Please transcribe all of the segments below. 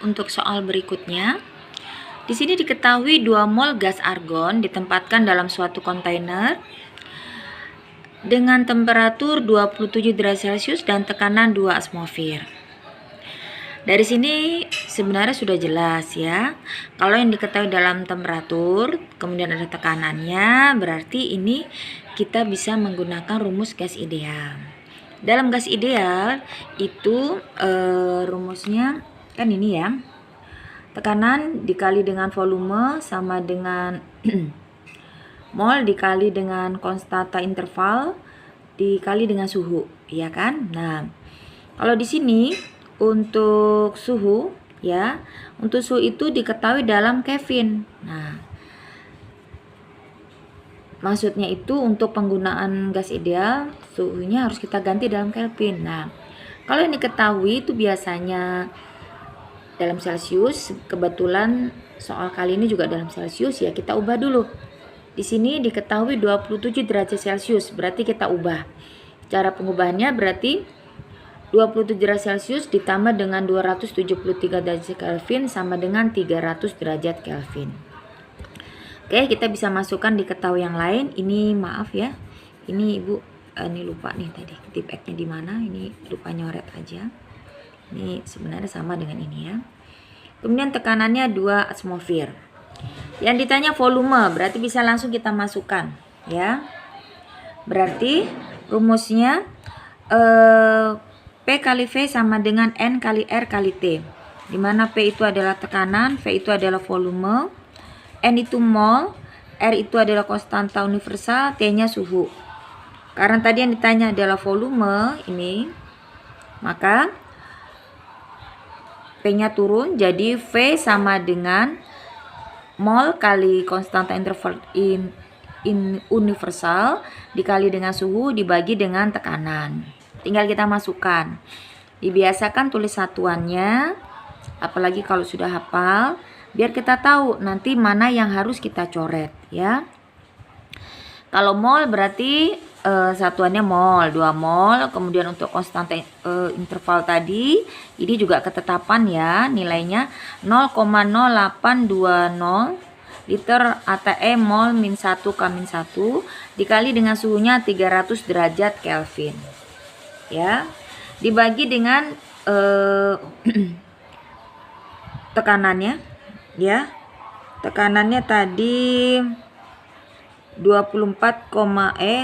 untuk soal berikutnya. Di sini diketahui 2 mol gas argon ditempatkan dalam suatu kontainer dengan temperatur 27 derajat Celcius dan tekanan 2 atmosfer. Dari sini sebenarnya sudah jelas ya. Kalau yang diketahui dalam temperatur, kemudian ada tekanannya, berarti ini kita bisa menggunakan rumus gas ideal. Dalam gas ideal itu rumusnya kan ini ya. Tekanan dikali dengan volume sama dengan mol dikali dengan konstanta interval dikali dengan suhu, ya kan? Nah, kalau di sini untuk suhu ya, untuk suhu itu diketahui dalam Kelvin. Nah, maksudnya itu untuk penggunaan gas ideal suhunya harus kita ganti dalam Kelvin. Nah, kalau yang diketahui itu biasanya dalam Celcius, kebetulan soal kali ini juga dalam Celcius ya, kita ubah dulu. Di sini diketahui 27 derajat Celcius, berarti kita ubah. Cara pengubahannya berarti 27 derajat Celcius ditambah dengan 273 derajat Kelvin sama dengan 300 derajat Kelvin. Oke, kita bisa masukkan di ketahui yang lain. Ini maaf ya, ini ibu ini lupa nih tadi tip X-nya di mana, ini lupa nyoret aja. Ini sebenarnya sama dengan ini ya. Kemudian tekanannya 2 atmosfer. Yang ditanya volume, berarti bisa langsung kita masukkan ya. Berarti rumusnya P kali V sama dengan N kali R kali T. Dimana P itu adalah tekanan, V itu adalah volume, N itu mol, R itu adalah konstanta universal, T-nya suhu. Karena tadi yang ditanya adalah volume ini, maka P-nya turun, jadi V sama dengan mol kali konstanta interval universal dikali dengan suhu dibagi dengan tekanan. Tinggal kita masukkan. Dibiasakan tulis satuannya, apalagi kalau sudah hafal, biar kita tahu nanti mana yang harus kita coret ya. Kalau mol berarti satuannya mol, 2 mol. Kemudian untuk konstanta interval tadi, ini juga ketetapan ya, nilainya 0,0820 liter ATE mol min 1 K min 1 dikali dengan suhunya 300 derajat Kelvin ya, dibagi dengan tekanannya ya. Tekanannya tadi 24,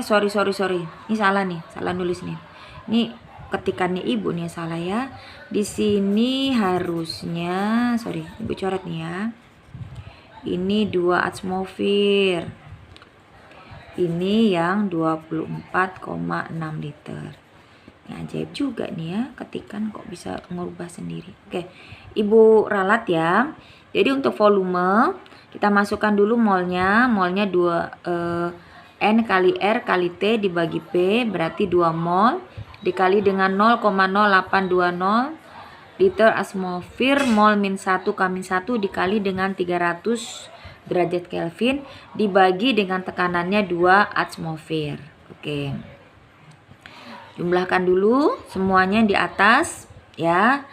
sorry. Ini salah nih, salah nulis nih. Ini ketikannya ibu nih salah ya. Di sini harusnya, sorry, ibu coret nih ya. Ini 2 atmosfer. Ini yang 24,6 liter. Ini ajaib juga nih ya, ketikan kok bisa ngubah sendiri. Oke, ibu ralat ya. Jadi untuk volume kita masukkan dulu molnya 2 N kali R kali T dibagi P, berarti 2 mol dikali dengan 0,0820 liter atmosfer mol min 1 K min 1 dikali dengan 300 derajat Kelvin dibagi dengan tekanannya 2 atmosfer. Oke. Jumlahkan dulu semuanya di atas ya.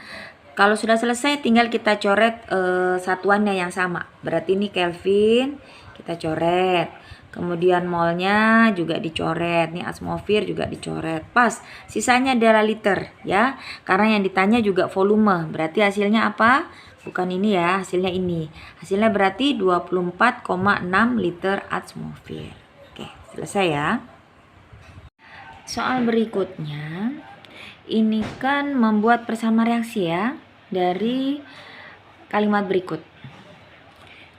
Kalau sudah selesai tinggal kita coret satuannya yang sama. Berarti ini Kelvin kita coret. Kemudian molnya juga dicoret. Ini atmosfer juga dicoret. Pas. Sisanya adalah liter ya. Karena yang ditanya juga volume. Berarti hasilnya apa? Bukan ini ya, hasilnya ini. Hasilnya berarti 24,6 liter atmosfer. Oke, selesai ya. Soal berikutnya, ini kan membuat persamaan reaksi ya dari kalimat berikut.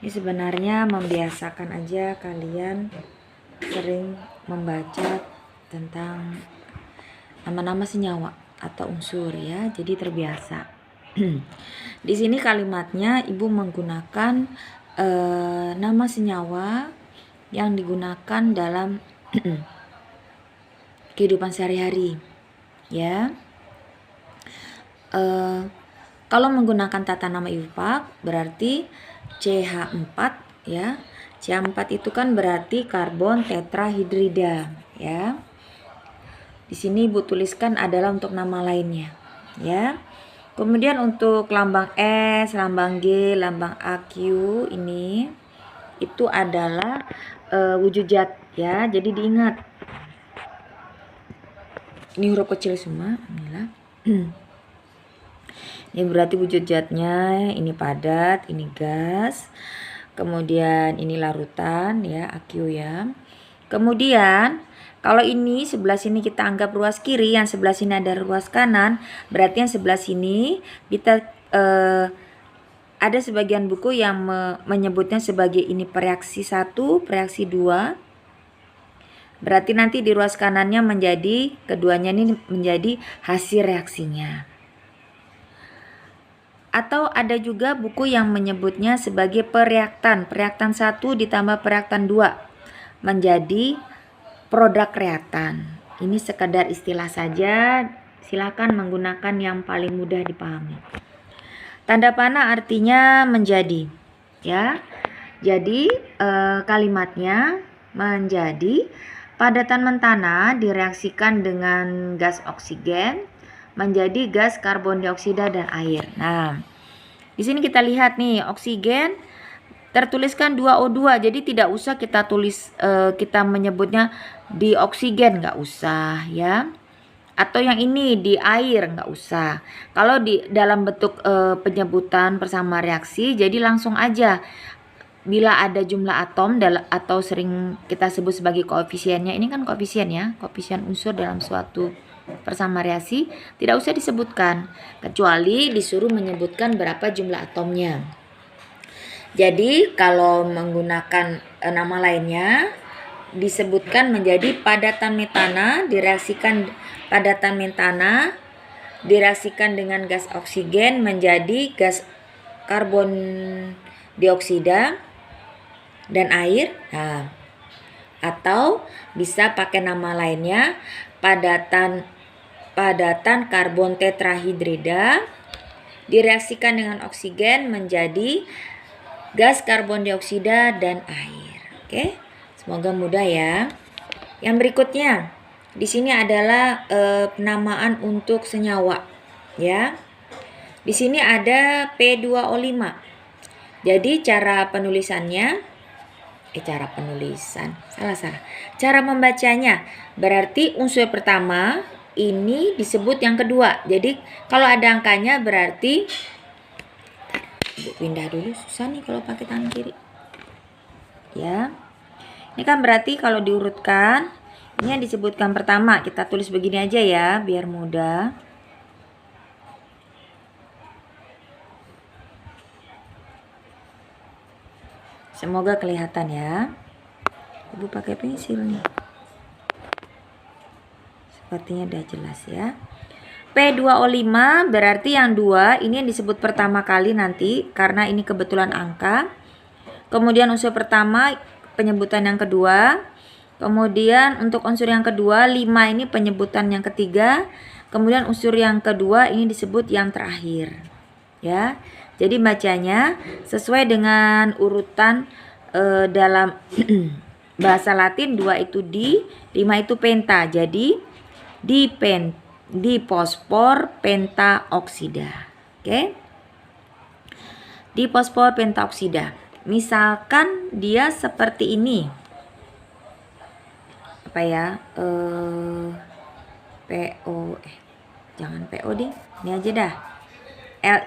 Ini sebenarnya membiasakan aja kalian sering membaca tentang nama-nama senyawa atau unsur ya, jadi terbiasa. Di sini kalimatnya ibu menggunakan nama senyawa yang digunakan dalam kehidupan sehari-hari ya. Kalau menggunakan tata nama IUPAC berarti CH4 ya. CH4 itu kan berarti karbon tetrahidrida ya. Di sini ibu tuliskan adalah untuk nama lainnya ya. Kemudian untuk lambang S, lambang G, lambang AQ ini itu adalah wujud zat ya. Jadi diingat. Ini huruf kecil semua, inilah. Ini berarti wujud zatnya, ini padat, ini gas. Kemudian ini larutan ya, AQ ya. Kemudian kalau ini sebelah sini kita anggap ruas kiri, yang sebelah sini ada ruas kanan, berarti yang sebelah sini kita ada sebagian buku yang menyebutnya sebagai ini reaksi 1, reaksi 2. Berarti nanti di ruas kanannya menjadi, keduanya ini menjadi hasil reaksinya. Atau ada juga buku yang menyebutnya sebagai pereaktan. Pereaktan 1 ditambah pereaktan 2 menjadi produk reaktan. Ini sekedar istilah saja, silakan menggunakan yang paling mudah dipahami. Tanda panah artinya menjadi, ya. Jadi kalimatnya menjadi padatan mentana direaksikan dengan gas oksigen menjadi gas karbon dioksida dan air. Nah, di sini kita lihat nih oksigen tertuliskan 2O2, jadi tidak usah kita tulis kita menyebutnya di oksigen, nggak usah ya. Atau yang ini di air, nggak usah. Kalau di dalam bentuk penyebutan bersama reaksi, jadi langsung aja bila ada jumlah atom atau sering kita sebut sebagai koefisiennya, ini kan koefisien ya, koefisien unsur dalam suatu bersama reaksi tidak usah disebutkan, kecuali disuruh menyebutkan berapa jumlah atomnya. Jadi kalau menggunakan nama lainnya disebutkan menjadi padatan metana direaksikan padatan metana direaksikan dengan gas oksigen menjadi gas karbon dioksida dan air. Nah, atau bisa pakai nama lainnya padatan karbon tetrahidrida direaksikan dengan oksigen menjadi gas karbon dioksida dan air. Oke, semoga mudah ya. Yang berikutnya di sini adalah penamaan untuk senyawa ya. Di sini ada P2O5. Jadi cara penulisannya cara membacanya berarti unsur pertama ini disebut yang kedua. Jadi kalau ada angkanya berarti pindah dulu, susah nih kalau pakai tangan kiri ya. Ini kan berarti kalau diurutkan ini yang disebutkan pertama, kita tulis begini aja ya biar mudah. Semoga kelihatan ya. Ibu pakai pensil nih. Sepertinya udah jelas ya. P2O5 berarti yang 2 ini yang disebut pertama kali nanti karena ini kebetulan angka. Kemudian unsur pertama penyebutan yang kedua. Kemudian untuk unsur yang kedua 5 ini penyebutan yang ketiga. Kemudian unsur yang kedua ini disebut yang terakhir. Ya. Jadi bacanya sesuai dengan urutan dalam bahasa Latin 2 itu di, 5 itu penta. Jadi di fosfor pentaoksida. Oke. Di fosfor pentaoksida. Misalkan dia seperti ini. Apa ya? Jangan PO deh. Ini aja dah. LiO.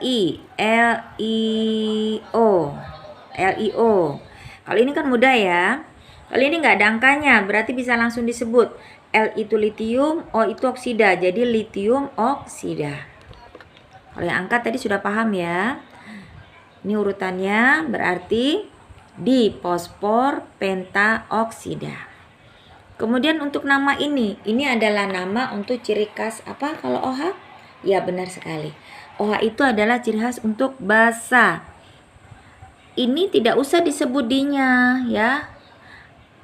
Kalau ini kan mudah ya. Kalau ini nggak ada angkanya, berarti bisa langsung disebut. L itu litium, O itu oksida. Jadi litium oksida. Kalau yang angka tadi sudah paham ya. Ini urutannya berarti di fosfor pentaoksida. Kemudian untuk nama ini adalah nama untuk ciri khas apa kalau OH? Ya benar sekali. OH itu adalah ciri khas untuk basa. Ini tidak usah disebut dinya ya.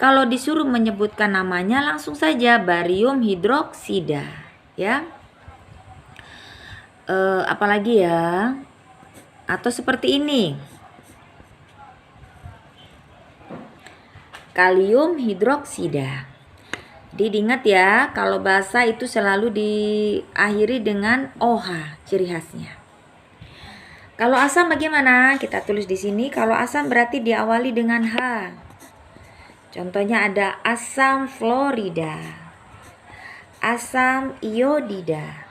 Kalau disuruh menyebutkan namanya langsung saja barium hidroksida ya. Apalagi ya? Atau seperti ini. Kalium hidroksida. Jadi diingat ya, kalau basa itu selalu diakhiri dengan OH ciri khasnya. Kalau asam bagaimana? Kita tulis di sini. Kalau asam berarti diawali dengan H. Contohnya ada asam fluorida, asam iodida,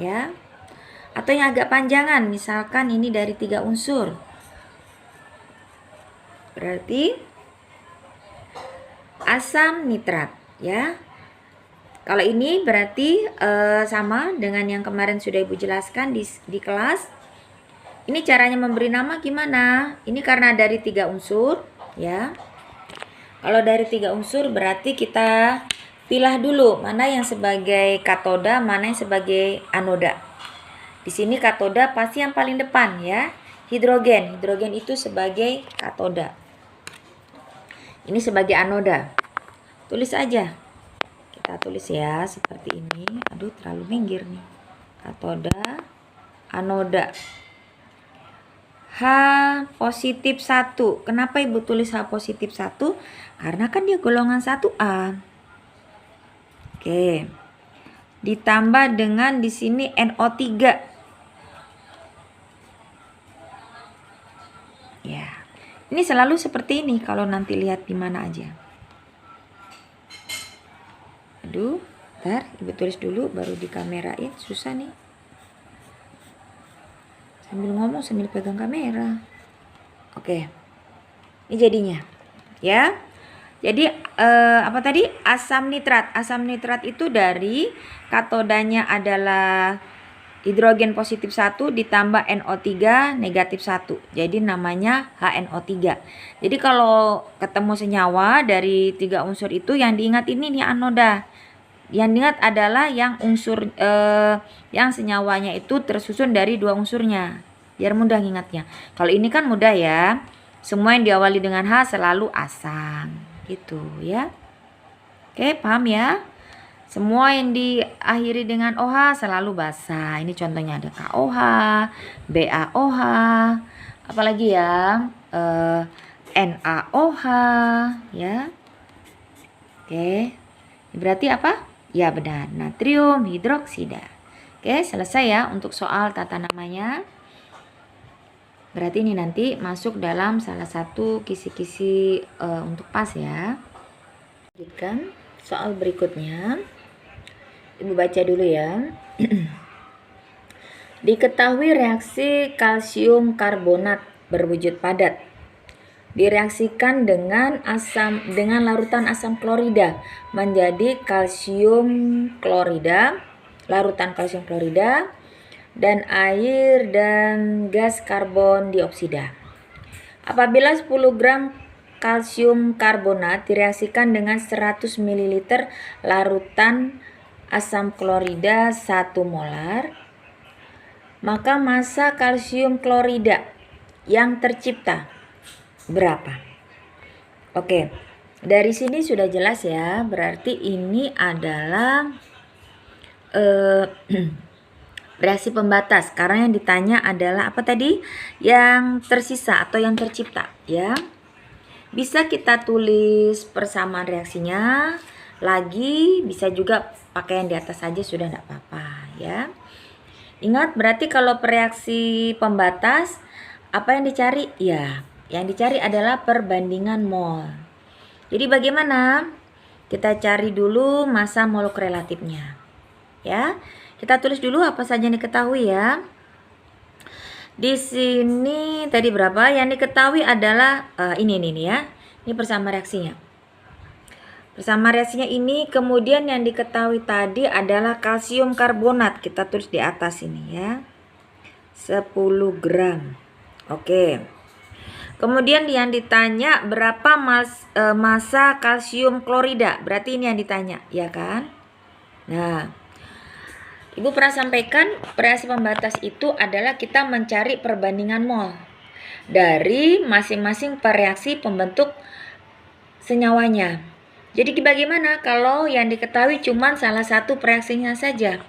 ya. Atau yang agak panjangan, misalkan ini dari 3 unsur. Berarti asam nitrat, ya. Kalau ini berarti sama dengan yang kemarin sudah Ibu jelaskan di kelas. Ini caranya memberi nama gimana? Ini karena dari 3 unsur, ya. Kalau dari 3 unsur berarti kita pilah dulu mana yang sebagai katoda, mana yang sebagai anoda. Di sini katoda pasti yang paling depan, ya. Hidrogen. Hidrogen itu sebagai katoda. Ini sebagai anoda. Tulis aja. Kita tulis ya seperti ini. Aduh, terlalu minggir nih. Katoda, anoda. H positif 1. Kenapa Ibu tulis H positif 1? Karena kan dia golongan 1A. Oke. Ditambah dengan di sini NO3. Ya. Ini selalu seperti ini kalau nanti lihat di mana aja. Aduh, ntar Ibu tulis dulu baru dikamerain, susah nih. Sambil ngomong sambil pegang kamera. Oke. Ini jadinya. Ya. Jadi apa tadi? Asam nitrat. Asam nitrat itu dari katodanya adalah hidrogen positif 1 ditambah NO3 negatif 1. Jadi namanya HNO3. Jadi kalau ketemu senyawa dari 3 unsur itu yang diingat ini nih anoda. Yang diingat adalah yang unsur yang senyawanya itu tersusun dari 2 unsurnya. Biar mudah ingatnya. Kalau ini kan mudah ya. Semua yang diawali dengan H selalu asam. Gitu ya. Oke, paham ya? Semua yang diakhiri dengan OH selalu basa. Ini contohnya ada KOH, BaOH, apalagi ya? NaOH ya. Oke. Berarti apa? Ya benar, natrium hidroksida. Oke, selesai ya untuk soal tata namanya. Berarti ini nanti masuk dalam salah satu kisi-kisi untuk pas ya. Lanjutkan soal berikutnya. Ibu baca dulu ya. Diketahui reaksi kalsium karbonat berwujud padat direaksikan dengan larutan asam klorida menjadi kalsium klorida, larutan kalsium klorida dan air dan gas karbon dioksida. Apabila 10 gram kalsium karbonat direaksikan dengan 100 ml larutan asam klorida 1 molar, maka massa kalsium klorida yang tercipta berapa? Oke, dari sini sudah jelas ya, berarti ini adalah reaksi pembatas karena yang ditanya adalah apa tadi? Yang tersisa atau yang tercipta ya. Bisa kita tulis persamaan reaksinya lagi, bisa juga pakai yang di atas saja sudah tidak apa-apa ya. Ingat berarti kalau reaksi pembatas apa yang dicari? Ya, yang dicari adalah perbandingan mol. Jadi bagaimana? Kita cari dulu massa molek relatifnya. Ya. Kita tulis dulu apa saja yang diketahui ya. Di sini tadi berapa? Yang diketahui adalah ini ya. Ini bersama reaksinya. Bersama reaksinya ini kemudian yang diketahui tadi adalah kalsium karbonat. Kita tulis di atas ini ya. 10 gram. Oke. Kemudian yang ditanya berapa massa kalsium klorida. Berarti ini yang ditanya, ya kan? Nah, Ibu pernah sampaikan reaksi pembatas itu adalah kita mencari perbandingan mol dari masing-masing reaksi pembentuk senyawanya. Jadi bagaimana kalau yang diketahui cuma salah satu reaksinya saja?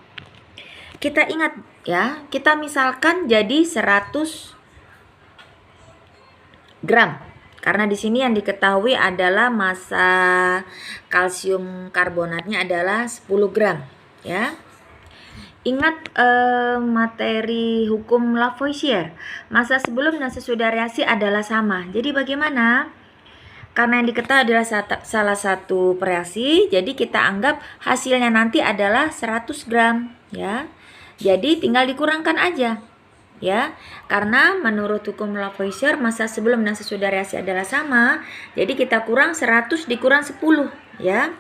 Kita ingat ya, kita misalkan jadi 100 gram. Karena di sini yang diketahui adalah massa kalsium karbonatnya adalah 10 gram ya. Ingat materi hukum Lavoisier, masa sebelum dan sesudah reaksi adalah sama. Jadi bagaimana? Karena yang diketahui adalah salah satu reaksi, jadi kita anggap hasilnya nanti adalah 100 gram ya. Jadi tinggal dikurangkan aja ya. Karena menurut hukum Lavoisier masa sebelum dan sesudah reaksi adalah sama, jadi kita kurang 100 dikurang 10 ya.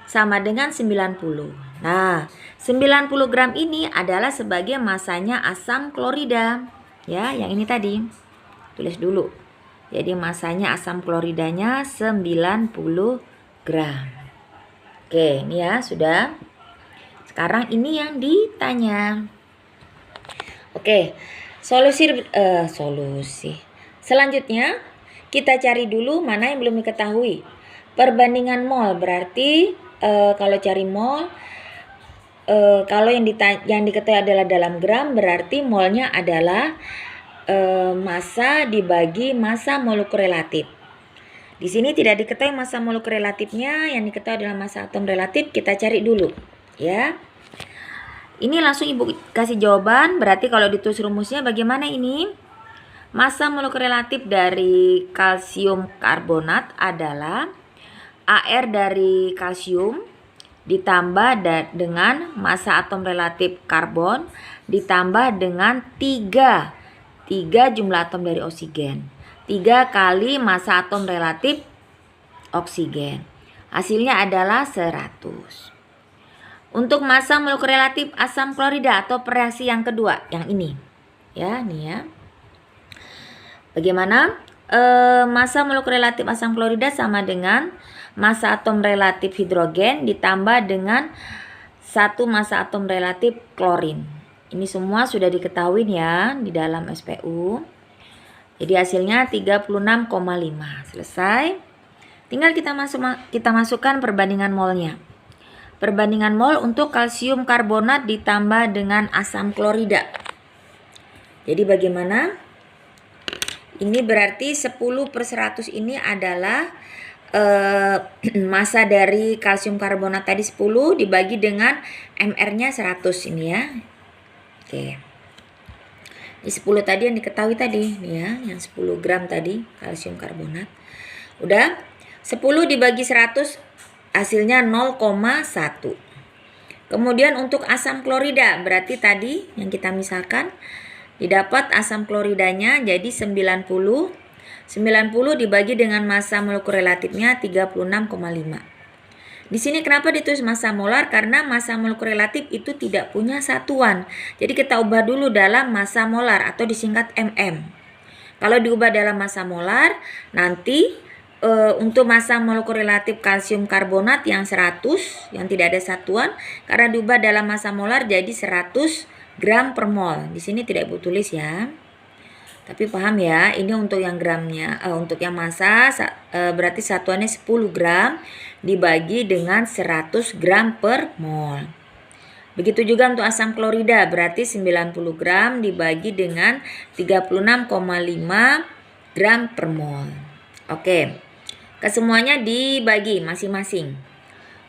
Sama dengan 90. Nah, 90 gram ini adalah sebagai masanya asam klorida. Ya, yang ini tadi. Tulis dulu. Jadi masanya asam kloridanya 90 gram. Oke, ini ya sudah. Sekarang ini yang ditanya. Oke, solusi. Selanjutnya, kita cari dulu mana yang belum diketahui. Perbandingan mol berarti kalau cari mol, kalau yang diketahui adalah dalam gram, berarti molnya adalah massa dibagi massa molekul relatif. Di sini tidak diketahui massa molekul relatifnya, yang diketahui adalah massa atom relatif. Kita cari dulu, ya. Ini langsung Ibu kasih jawaban. Berarti kalau ditulis rumusnya bagaimana ini? Massa molekul relatif dari kalsium karbonat adalah AR dari kalsium ditambah dengan massa atom relatif karbon ditambah dengan 3 jumlah atom dari oksigen. 3 kali massa atom relatif oksigen. Hasilnya adalah 100. Untuk massa molekul relatif asam klorida atau reaksi yang kedua, yang ini. Ya, nih ya. Bagaimana? Massa molekul relatif asam klorida sama dengan massa atom relatif hidrogen ditambah dengan 1 massa atom relatif klorin. Ini semua sudah diketahui ya di dalam SPU. Jadi hasilnya 36,5. Selesai. Tinggal kita masukkan perbandingan molnya. Perbandingan mol untuk kalsium karbonat ditambah dengan asam klorida. Jadi bagaimana? Ini berarti 10/100 ini adalah massa dari kalsium karbonat tadi 10 dibagi dengan MR-nya 100 ini ya. Oke. Ini 10 tadi yang diketahui tadi nih ya, yang 10 gram tadi kalsium karbonat. Udah, 10 dibagi 100 hasilnya 0,1. Kemudian untuk asam klorida, berarti tadi yang kita misalkan didapat asam kloridanya jadi 90 dibagi dengan massa molekul relatifnya 36,5. Di sini kenapa ditulis massa molar? Karena massa molekul relatif itu tidak punya satuan. Jadi kita ubah dulu dalam massa molar atau disingkat mm. Kalau diubah dalam massa molar, nanti untuk massa molekul relatif kalsium karbonat yang 100, yang tidak ada satuan, karena diubah dalam massa molar jadi 100 gram per mol. Di sini tidak Ibu tulis ya. Tapi paham ya, ini untuk yang gramnya, untuk yang massa berarti satuannya 10 gram dibagi dengan 100 gram per mol. Begitu juga untuk asam klorida, berarti 90 gram dibagi dengan 36,5 gram per mol. Oke, kesemuanya dibagi masing-masing.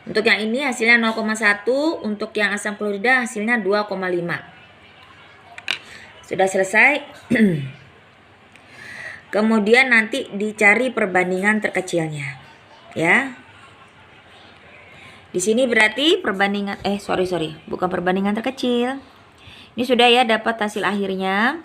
Untuk yang ini hasilnya 0,1, untuk yang asam klorida hasilnya 2,5. Sudah selesai. Kemudian nanti dicari perbandingan terkecilnya. Ya. Di sini berarti perbandingan bukan perbandingan terkecil. Ini sudah ya dapat hasil akhirnya.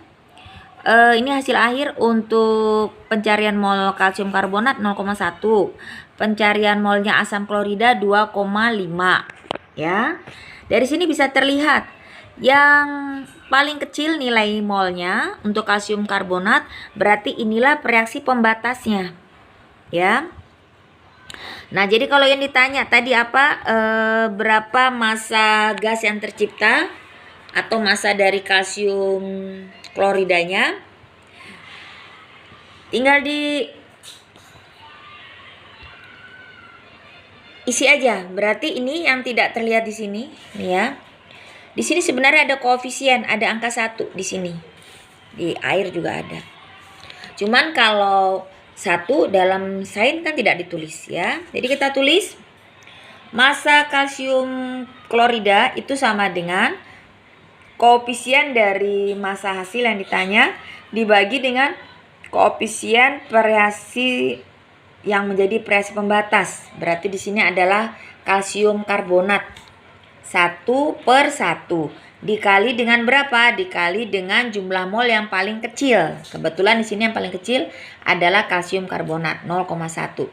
Ini hasil akhir untuk pencarian mol kalsium karbonat 0,1. Pencarian molnya asam klorida 2,5. Ya. Dari sini bisa terlihat yang paling kecil nilai molnya untuk kalsium karbonat, berarti inilah reaksi pembatasnya. Ya. Nah, jadi kalau yang ditanya tadi apa? Berapa massa gas yang tercipta atau massa dari kalsium kloridanya? Tinggal isi aja. Berarti ini yang tidak terlihat di sini, nih ya. Di sini sebenarnya ada koefisien, ada angka 1 di sini. Di air juga ada. Cuman kalau 1 dalam sains kan tidak ditulis ya. Jadi kita tulis Massa kalsium klorida itu sama dengan koefisien dari massa hasil yang ditanya dibagi dengan koefisien variasi yang menjadi variasi pembatas. Berarti di sini adalah kalsium karbonat 1/1 dikali dengan berapa? Dikali dengan jumlah mol yang paling kecil. Kebetulan di sini yang paling kecil adalah kalsium karbonat 0,1.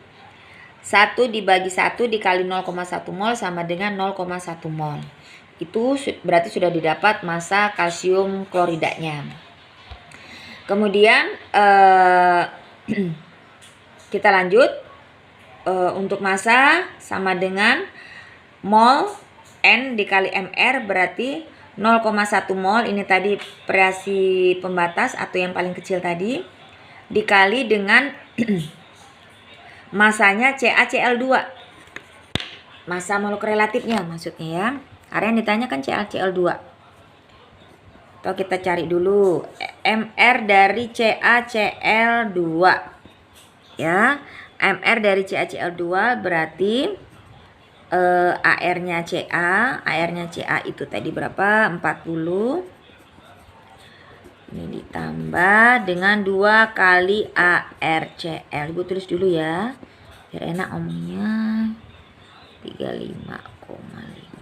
1 dibagi 1 dikali 0,1 mol sama dengan 0,1 mol. Itu berarti sudah didapat massa kalsium kloridanya. Kemudian kita lanjut. Untuk massa sama dengan mol N dikali MR berarti 0,1 mol. Ini tadi variasi pembatas atau yang paling kecil tadi. Dikali dengan masanya CaCl2. Massa molekul relatifnya maksudnya ya. Karena yang ditanya kan CaCl2. Atau kita cari dulu MR dari CaCl2. Ya, MR dari CaCl2 berarti AR-nya CA itu tadi berapa? 40. Ini ditambah dengan 2 kali ArCl. Ibu tulis dulu ya, biar enak omongnya. 35,5.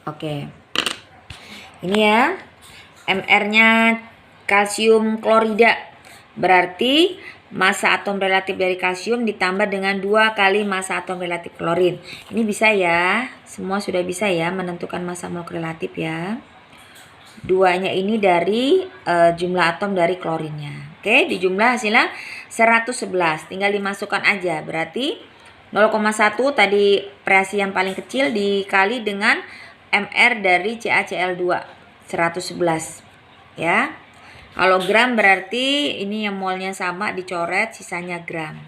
Oke. Ini ya, MR-nya kalsium klorida. Berarti massa atom relatif dari kalsium ditambah dengan 2 kali massa atom relatif klorin. Ini bisa ya, semua sudah bisa ya menentukan massa molekul relatif ya. Duanya ini dari jumlah atom dari klorinnya. Oke, di jumlah hasilnya 111. Tinggal dimasukkan aja. Berarti 0,1 tadi variasi yang paling kecil dikali dengan MR dari CaCl2 111 ya. Kalau gram berarti ini yang molnya sama dicoret, sisanya gram.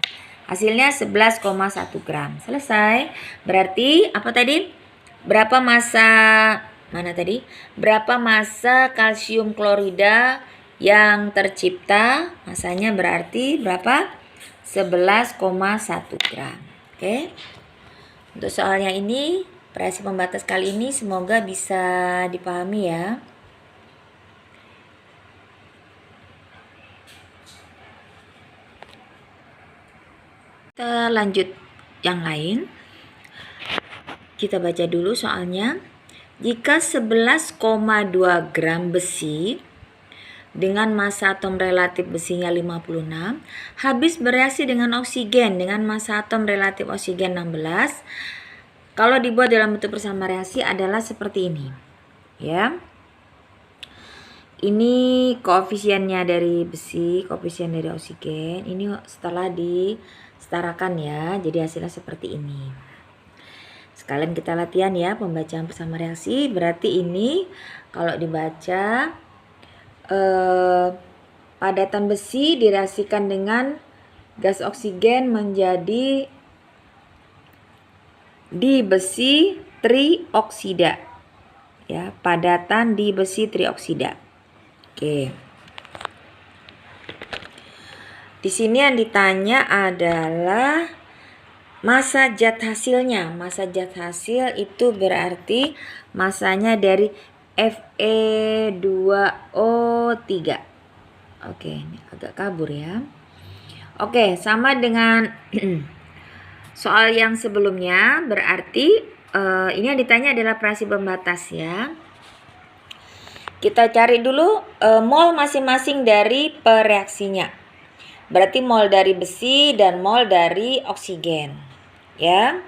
Hasilnya 11,1 gram. Selesai. Berarti apa tadi? Berapa massa Berapa massa kalsium klorida yang tercipta? Massanya berarti berapa? 11,1 gram. Oke. Untuk soalnya ini, variasi pembatas kali ini semoga bisa dipahami ya. Kita lanjut yang lain. Kita baca dulu soalnya. Jika 11,2 gram besi dengan massa atom relatif besinya 56 habis bereaksi dengan oksigen dengan massa atom relatif oksigen 16, kalau dibuat dalam bentuk bersama reaksi adalah seperti ini. Ya. Ini koefisiennya dari besi, koefisien dari oksigen. Ini setelah disetarakan ya. Jadi hasilnya seperti ini. Sekalian kita latihan ya pembacaan bersama reaksi. Berarti ini kalau dibaca padatan besi direaksikan dengan gas oksigen menjadi dibesi trioksida. Ya, padatan di besi trioksida. Oke. Di sini yang ditanya adalah massa zat hasilnya. Massa zat hasil itu berarti massanya dari Fe2O3. Oke, ini agak kabur ya. Oke, sama dengan soal yang sebelumnya, berarti ini yang ditanya adalah variasi pembatas ya. Kita cari dulu mol masing-masing dari pereaksinya. Berarti mol dari besi dan mol dari oksigen. Ya.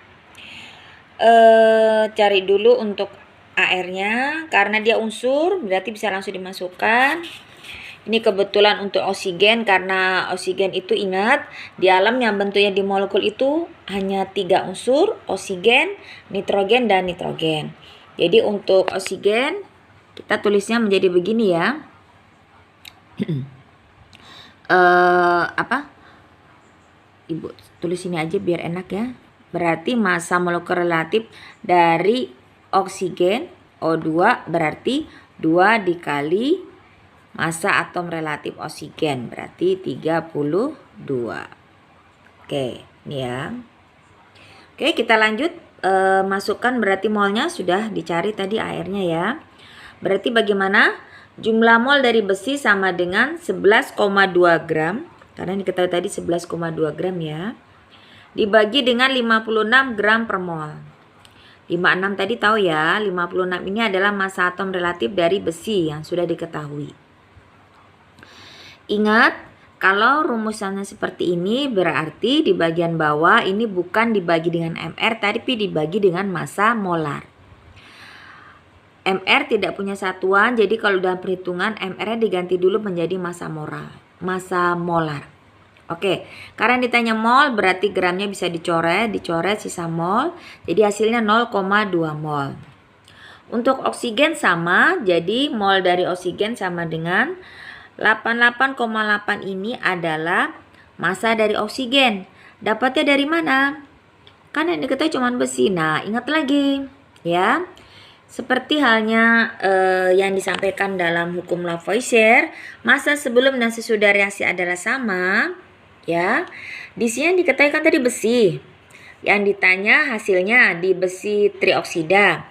Cari dulu untuk AR-nya karena dia unsur berarti bisa langsung dimasukkan. Ini kebetulan untuk oksigen karena oksigen itu ingat di alam yang bentuknya di molekul itu hanya 3 unsur, oksigen, nitrogen dan nitrogen. Jadi untuk oksigen kita tulisnya menjadi begini ya. Ibu tulis ini aja biar enak ya. Berarti massa molekul relatif dari oksigen O2 berarti 2 dikali massa atom relatif oksigen berarti 32. Oke, ini ya. Oke, kita lanjut. Masukkan berarti molnya sudah dicari tadi airnya ya. Berarti bagaimana? Jumlah mol dari besi sama dengan 11,2 gram. Karena diketahui tadi 11,2 gram ya. Dibagi dengan 56 gram per mol. 56 tadi tahu ya, 56 ini adalah massa atom relatif dari besi yang sudah diketahui. Ingat, kalau rumusannya seperti ini berarti di bagian bawah ini bukan dibagi dengan MR tapi dibagi dengan massa molar. MR tidak punya satuan, jadi kalau dalam perhitungan MR-nya diganti dulu menjadi massa molar. Oke, karena ditanya mol berarti gramnya bisa dicoret sisa mol, jadi hasilnya 0,2 mol. Untuk oksigen sama, jadi mol dari oksigen sama dengan 88,8 ini adalah massa dari oksigen. Dapatnya dari mana? Kan yang diketahui cuma besi. Nah, ingat lagi ya. Seperti halnya yang disampaikan dalam hukum Lavoisier, massa sebelum dan sesudah reaksi adalah sama. Ya, di sini yang diketahui kan tadi besi. Yang ditanya hasilnya di besi trioksida.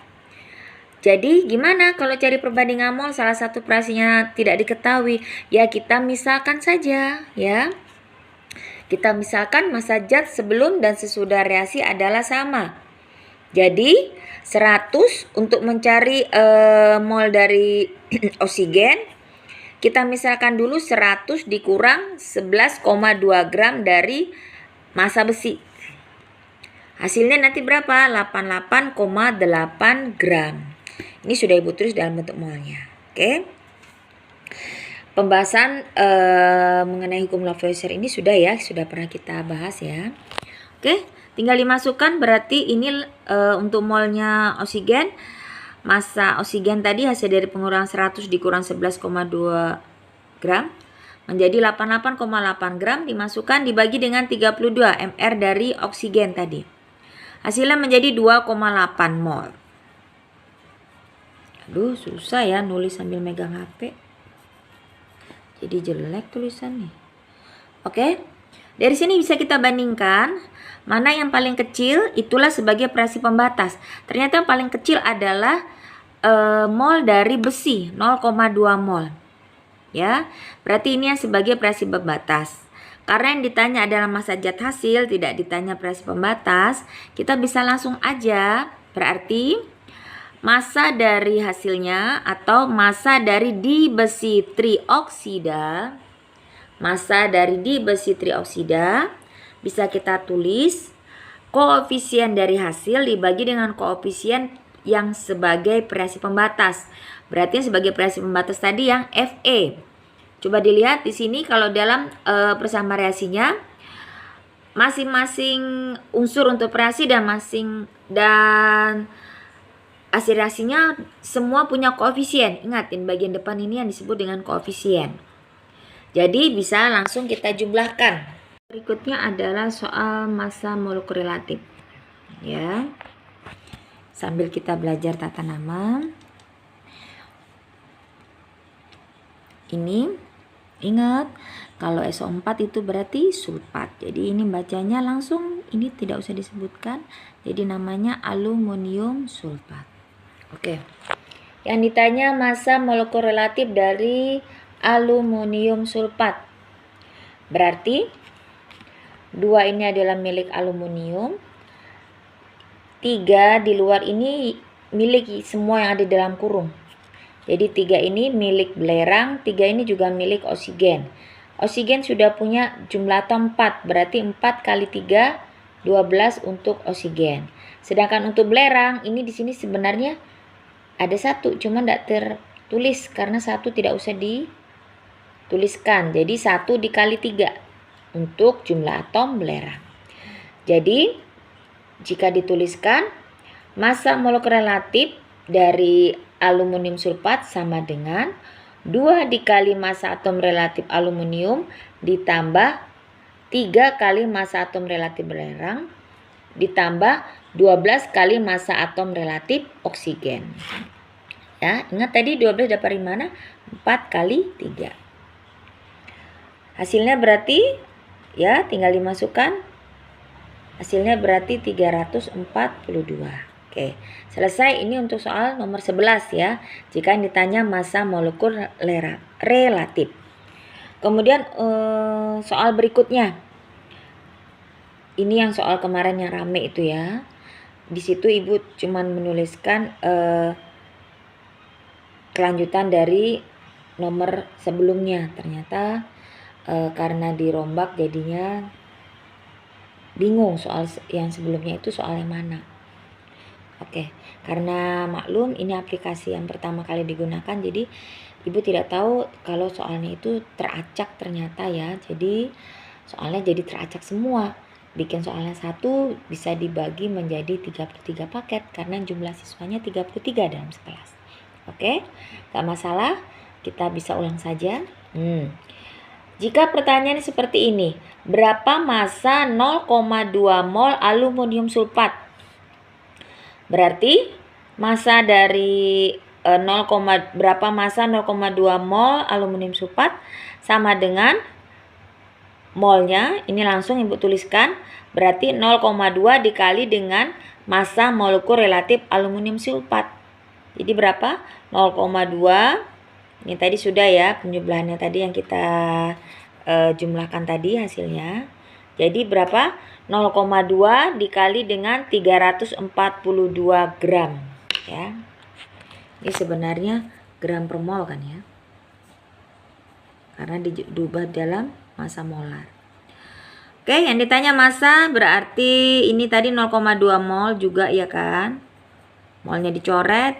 Jadi gimana kalau cari perbandingan mol salah satu reaksinya tidak diketahui? Ya kita misalkan saja ya. Kita misalkan massa zat sebelum dan sesudah reaksi adalah sama. Jadi 100 untuk mencari mol dari oksigen, kita misalkan dulu 100 dikurang 11,2 gram dari massa besi. Hasilnya nanti berapa? 88,8 gram. Ini sudah Ibu tulis dalam bentuk molnya. Oke. Pembahasan mengenai hukum Lavoisier ini sudah pernah kita bahas ya. Oke, tinggal dimasukkan berarti ini untuk molnya oksigen. Massa oksigen tadi hasil dari pengurangan 100 dikurang 11,2 gram menjadi 88,8 gram, dimasukkan dibagi dengan 32 mR dari oksigen tadi. Hasilnya menjadi 2,8 mol. Aduh, susah ya nulis sambil megang HP. Jadi jelek tulisannya. Oke. Dari sini bisa kita bandingkan mana yang paling kecil, itulah sebagai reaksi pembatas. Ternyata yang paling kecil adalah mol dari besi, 0,2 mol. Ya, berarti ini yang sebagai reaksi pembatas. Karena yang ditanya adalah massa zat hasil, tidak ditanya reaksi pembatas, kita bisa langsung aja berarti massa dari hasilnya atau massa dari di besi trioksida. Massa dari di besi trioksida bisa kita tulis koefisien dari hasil dibagi dengan koefisien yang sebagai reaksi pembatas. Berarti yang sebagai reaksi pembatas tadi yang Fe. Coba dilihat di sini kalau dalam persamaan reaksinya masing-masing unsur untuk reaksi dan hasil reaksinya semua punya koefisien. Ingat, di bagian depan ini yang disebut dengan koefisien. Jadi bisa langsung kita jumlahkan. Berikutnya adalah soal massa molekul relatif. Ya. Sambil kita belajar tata nama. Ini ingat, kalau SO4 itu berarti sulfat. Jadi ini bacanya langsung, ini tidak usah disebutkan. Jadi namanya aluminium sulfat. Oke. Yang ditanya massa molekul relatif dari aluminium sulfat. Berarti 2 ini adalah milik aluminium. 3 di luar ini milik semua yang ada di dalam kurung. Jadi 3 ini milik belerang, 3 ini juga milik oksigen. Oksigen sudah punya jumlah atom 4, berarti 4 kali 3, 12 untuk oksigen. Sedangkan untuk belerang, ini di sini sebenarnya ada 1, cuma tidak tertulis karena 1 tidak usah dituliskan. Jadi 1 dikali 3 untuk jumlah atom belerang. Jadi jika dituliskan massa molekul relatif dari aluminium sulfat sama dengan 2 dikali massa atom relatif aluminium ditambah 3 kali massa atom relatif belerang ditambah 12 kali massa atom relatif oksigen. Ya, ingat tadi 12 dapat dari mana? 4 kali 3. Hasilnya berarti ya tinggal dimasukkan Hasilnya berarti 342. Oke, selesai. Ini untuk soal nomor 11 ya. Jika ditanya massa molekul relatif. Kemudian soal berikutnya. Ini yang soal kemarin yang rame itu ya. Di situ Ibu cuman menuliskan kelanjutan dari nomor sebelumnya. Ternyata karena dirombak jadinya bingung soal yang sebelumnya itu soal yang mana. Oke, karena maklum ini aplikasi yang pertama kali digunakan, jadi Ibu tidak tahu kalau soalnya itu teracak ternyata ya. Jadi soalnya jadi teracak semua. Bikin soalnya satu bisa dibagi menjadi 33 paket karena jumlah siswanya 33 dalam sekelas. Oke, gak masalah, kita bisa ulang saja. Jika pertanyaannya seperti ini, berapa massa 0,2 mol aluminium sulfat? Berarti massa dari berapa massa 0,2 mol aluminium sulfat sama dengan molnya. Ini langsung Ibu tuliskan, berarti 0,2 dikali dengan massa molekul relatif aluminium sulfat. Jadi berapa? 0,2. Ini tadi sudah ya penjumlahannya tadi yang kita jumlahkan tadi hasilnya. Jadi berapa? 0,2 dikali dengan 342 gram ya. Ini sebenarnya gram per mol kan ya. Karena diubah dalam massa molar. Oke, yang ditanya massa berarti ini tadi 0,2 mol juga ya kan. Molnya dicoret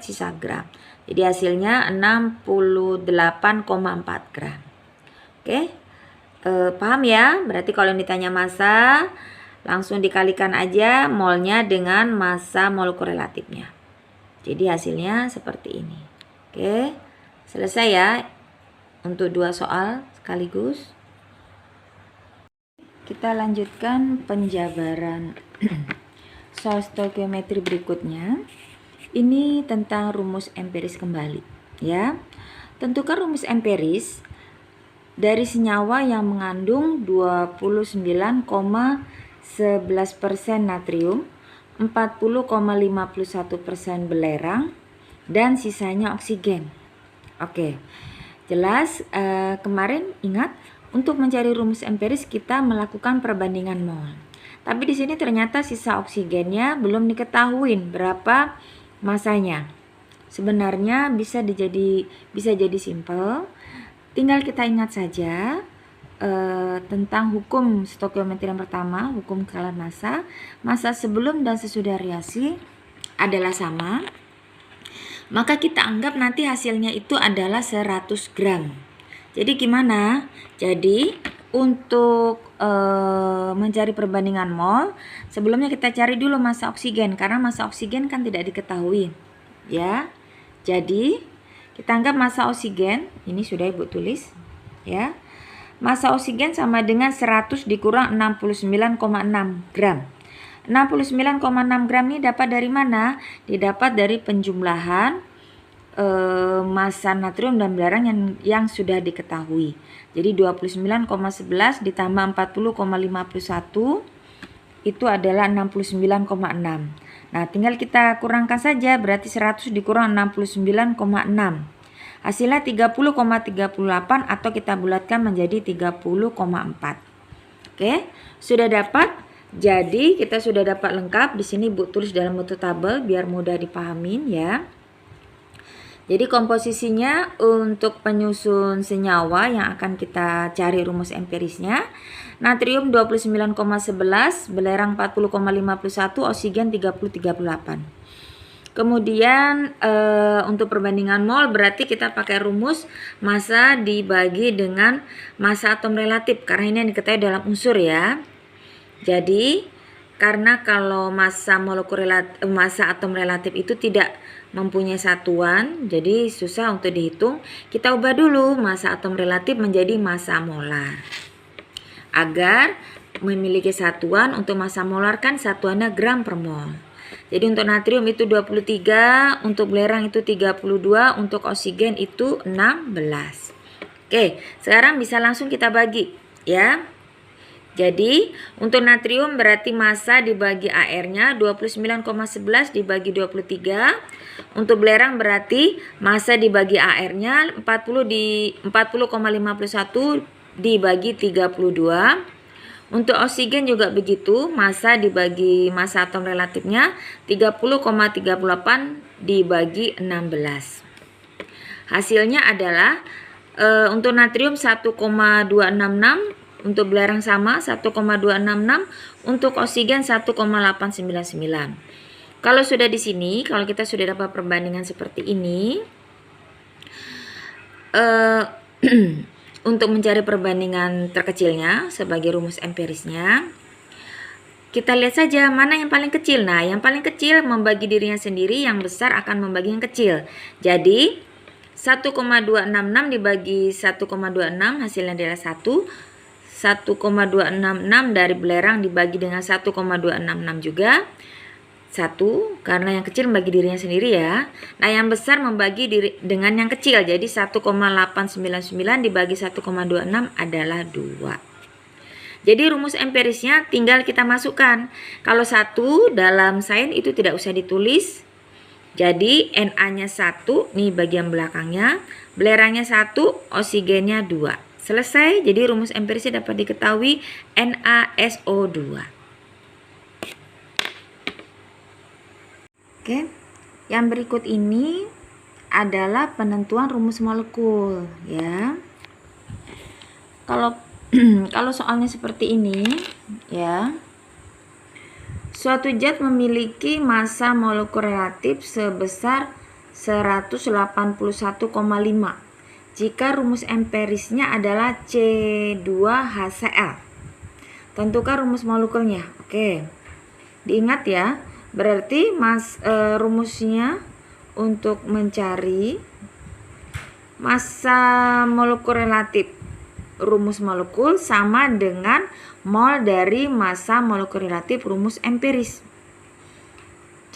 sisa gram. Jadi hasilnya 68,4 gram. Oke. Paham ya? Berarti kalau ditanya massa langsung dikalikan aja molnya dengan massa molekul relatifnya. Jadi hasilnya seperti ini. Oke. Selesai ya untuk 2 soal sekaligus. Kita lanjutkan penjabaran soal stoikiometri berikutnya. Ini tentang rumus empiris kembali ya. Tentukan rumus empiris dari senyawa yang mengandung 29,11% natrium, 40,51% belerang, dan sisanya oksigen. Oke, jelas. Kemarin ingat untuk mencari rumus empiris kita melakukan perbandingan mol. Tapi di sini ternyata sisa oksigennya belum diketahui berapa masanya. Sebenarnya bisa jadi simpel. Tinggal kita ingat saja tentang hukum stoikiometri yang pertama, hukum skala massa. Massa sebelum dan sesudah reaksi adalah sama. Maka kita anggap nanti hasilnya itu adalah 100 gram. Jadi gimana? Jadi untuk mencari perbandingan mol, sebelumnya kita cari dulu massa oksigen karena massa oksigen kan tidak diketahui. Ya. Jadi kita anggap massa oksigen, ini sudah Ibu tulis ya. Massa oksigen sama dengan 100 dikurang 69,6 gram. 69,6 gram ini dapat dari mana? Didapat dari penjumlahan massa natrium dan belerang yang sudah diketahui. Jadi 29,11 ditambah 40,51 itu adalah 69,6. Nah, tinggal kita kurangkan saja, berarti 100 dikurang 69,6. Hasilnya 30,38 atau kita bulatkan menjadi 30,4. Oke, sudah dapat. Jadi kita sudah dapat lengkap. Di sini Bu tulis dalam bentuk tabel biar mudah dipahamin ya. Jadi komposisinya untuk penyusun senyawa yang akan kita cari rumus empirisnya. Natrium 29,11, belerang 40,51, oksigen 30,38. Kemudian untuk perbandingan mol berarti kita pakai rumus massa dibagi dengan massa atom relatif karena ini yang diketahui dalam unsur ya. Jadi karena kalau massa atom relatif itu tidak mempunyai satuan, jadi susah untuk dihitung. Kita ubah dulu massa atom relatif menjadi massa molar. Agar memiliki satuan, untuk massa molar kan satuannya gram per mol. Jadi untuk natrium itu 23, untuk belerang itu 32, untuk oksigen itu 16. Oke, sekarang bisa langsung kita bagi ya. Jadi untuk natrium berarti massa dibagi AR-nya 29,11 dibagi 23. Untuk belerang berarti massa dibagi AR-nya 40,51 dibagi 32. Untuk oksigen juga begitu, massa dibagi massa atom relatifnya 30,38 dibagi 16. Hasilnya adalah untuk natrium 1,266, untuk belerang sama 1,266, untuk oksigen 1,899. Kalau sudah di sini, kalau kita sudah dapat perbandingan seperti ini, untuk mencari perbandingan terkecilnya sebagai rumus empirisnya, kita lihat saja mana yang paling kecil. Nah, yang paling kecil membagi dirinya sendiri, yang besar akan membagi yang kecil. Jadi 1,266 dibagi 1,26 hasilnya adalah 1. 1,266 dari belerang dibagi dengan 1,266 juga 1, karena yang kecil membagi dirinya sendiri ya. Nah, yang besar membagi diri dengan yang kecil, jadi 1,899 dibagi 1,26 adalah 2. Jadi rumus empirisnya tinggal kita masukkan. Kalau 1 dalam sains itu tidak usah ditulis. Jadi Na-nya 1, nih bagian belakangnya, belerangnya 1, oksigennya 2. Selesai, jadi rumus empirisnya dapat diketahui NaSO2. Oke, yang berikut ini adalah penentuan rumus molekul ya. Kalau soalnya seperti ini ya. Suatu zat memiliki massa molekul relatif sebesar 181,5 jika rumus empirisnya adalah C2HCl. Tentukan rumus molekulnya. Oke. Diingat ya, berarti rumusnya untuk mencari massa molekul relatif rumus molekul sama dengan mol dari massa molekul relatif rumus empiris.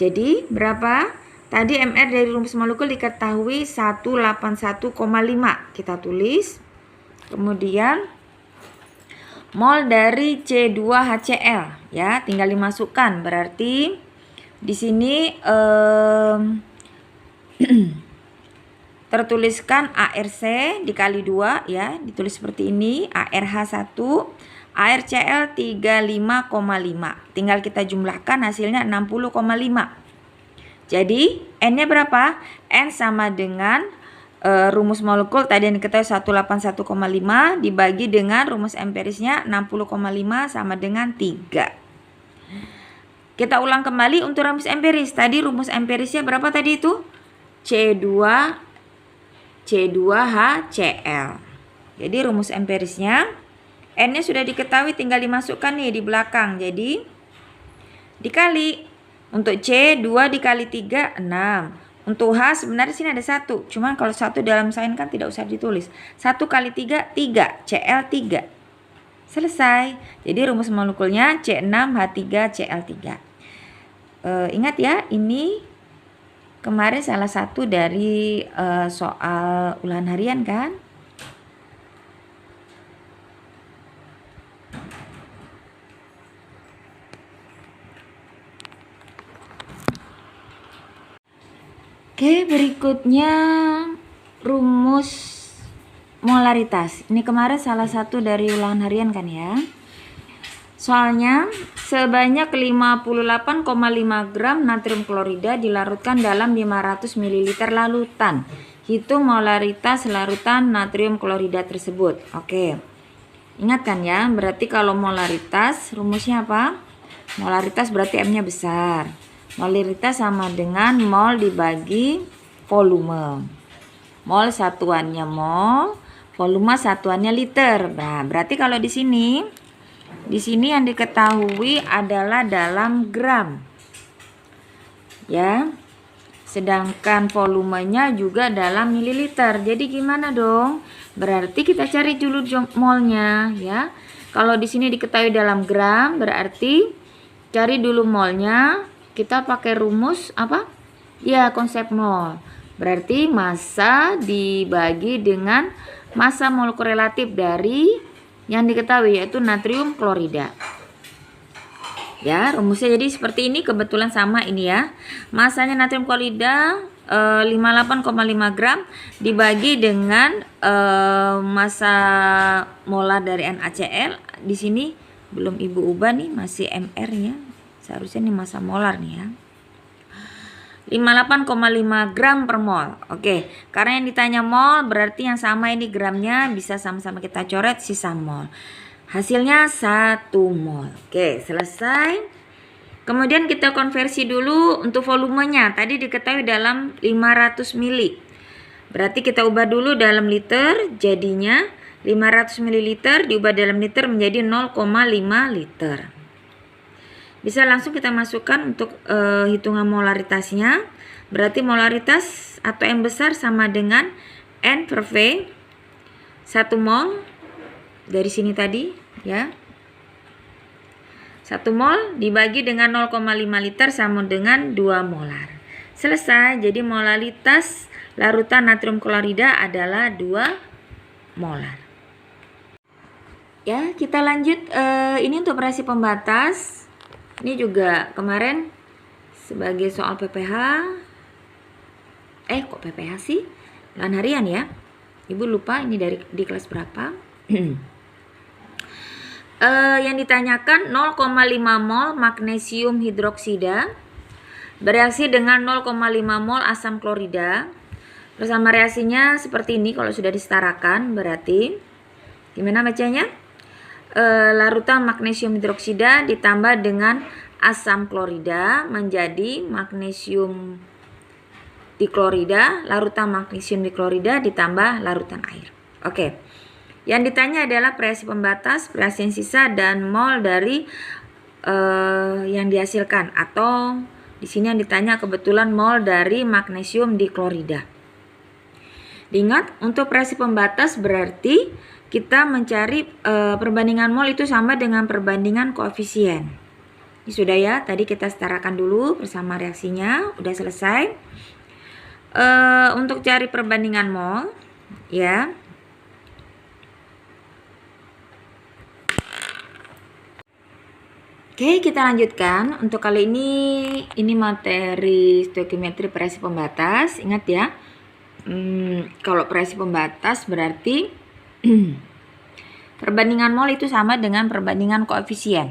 Jadi berapa? Tadi MR dari rumus molekul diketahui 181,5. Kita tulis. Kemudian mol dari C2HCl ya, tinggal dimasukkan. Berarti di sini tertuliskan ARC dikali 2 ya, ditulis seperti ini, ARH1, ARCl 35,5. Tinggal kita jumlahkan hasilnya 60,5. Jadi N-nya berapa? N sama dengan rumus molekul tadi yang diketahui 181,5 dibagi dengan rumus empirisnya 60,5 sama dengan 3. Kita ulang kembali untuk rumus empiris. Tadi rumus empirisnya berapa tadi itu? C2HCl. Jadi rumus empirisnya N-nya sudah diketahui, tinggal dimasukkan nih di belakang. Jadi dikali. Untuk C 2 dikali 3 6. Untuk H sebenarnya sini ada 1. Cuman kalau 1 dalam sains kan tidak usah ditulis. 1 kali 3 3, Cl 3. Selesai. Jadi rumus molekulnya C6H3Cl3. Ingat ya, ini kemarin salah satu dari soal ulangan harian kan? Oke, berikutnya rumus molaritas. Ini kemarin salah satu dari ulangan harian kan ya. Soalnya sebanyak 58,5 gram natrium klorida dilarutkan dalam 500 ml larutan. Hitung molaritas larutan natrium klorida tersebut. Oke. Ingat kan ya, berarti kalau molaritas rumusnya apa? Molaritas berarti M-nya besar. Molaritas sama dengan mol dibagi volume. Mol satuannya mol, volume satuannya liter. Nah, berarti kalau di sini yang diketahui adalah dalam gram. Ya. Sedangkan volumenya juga dalam mililiter. Jadi gimana dong? Berarti kita cari dulu molnya ya. Kalau di sini diketahui dalam gram, berarti cari dulu molnya. Kita pakai rumus apa? Ya, konsep mol. Berarti massa dibagi dengan massa molekul relatif dari yang diketahui yaitu natrium klorida. Ya, rumusnya jadi seperti ini, kebetulan sama ini ya. Masanya natrium klorida 58,5 gram dibagi dengan massa molar dari NaCl. Di sini belum Ibu ubah nih, masih mR ya. Seharusnya ini massa molar nih ya. 58,5 gram per mol. Oke, karena yang ditanya mol berarti yang sama ini gramnya bisa sama-sama kita coret sisa mol. Hasilnya 1 mol. Oke, selesai. Kemudian kita konversi dulu untuk volumenya. Tadi diketahui dalam 500 ml. Berarti kita ubah dulu dalam liter. Jadinya 500 ml diubah dalam liter menjadi 0,5 liter. Bisa langsung kita masukkan untuk hitungan molaritasnya. Berarti molaritas atau M besar sama dengan N per V 1 mol dari sini tadi ya. 1 mol dibagi dengan 0,5 liter sama dengan 2 molar. Selesai. Jadi molaritas larutan natrium klorida adalah 2 molar. Ya, kita lanjut. Ini untuk reaksi pembatas. Ini juga kemarin sebagai soal PPH. Kok PPH sih? Lan harian ya. Ibu lupa ini di kelas berapa. Yang ditanyakan 0,5 mol magnesium hidroksida bereaksi dengan 0,5 mol asam klorida. Bersama reaksinya seperti ini kalau sudah disetarakan, berarti gimana bacanya? Larutan magnesium hidroksida ditambah dengan asam klorida menjadi magnesium diklorida, larutan magnesium diklorida ditambah larutan air. Oke. Yang ditanya adalah reaksi pembatas, reaksi sisa, dan mol dari yang dihasilkan, atau di sini yang ditanya kebetulan mol dari magnesium diklorida. Diingat, untuk reaksi pembatas berarti kita mencari perbandingan mol itu sama dengan perbandingan koefisien. Ini sudah ya, tadi kita setarakan dulu bersama reaksinya, udah selesai. Untuk cari perbandingan mol, ya. Oke, kita lanjutkan. Untuk kali ini materi stoikiometri reaksi pembatas. Ingat ya, kalau reaksi pembatas berarti perbandingan mol itu sama dengan perbandingan koefisien.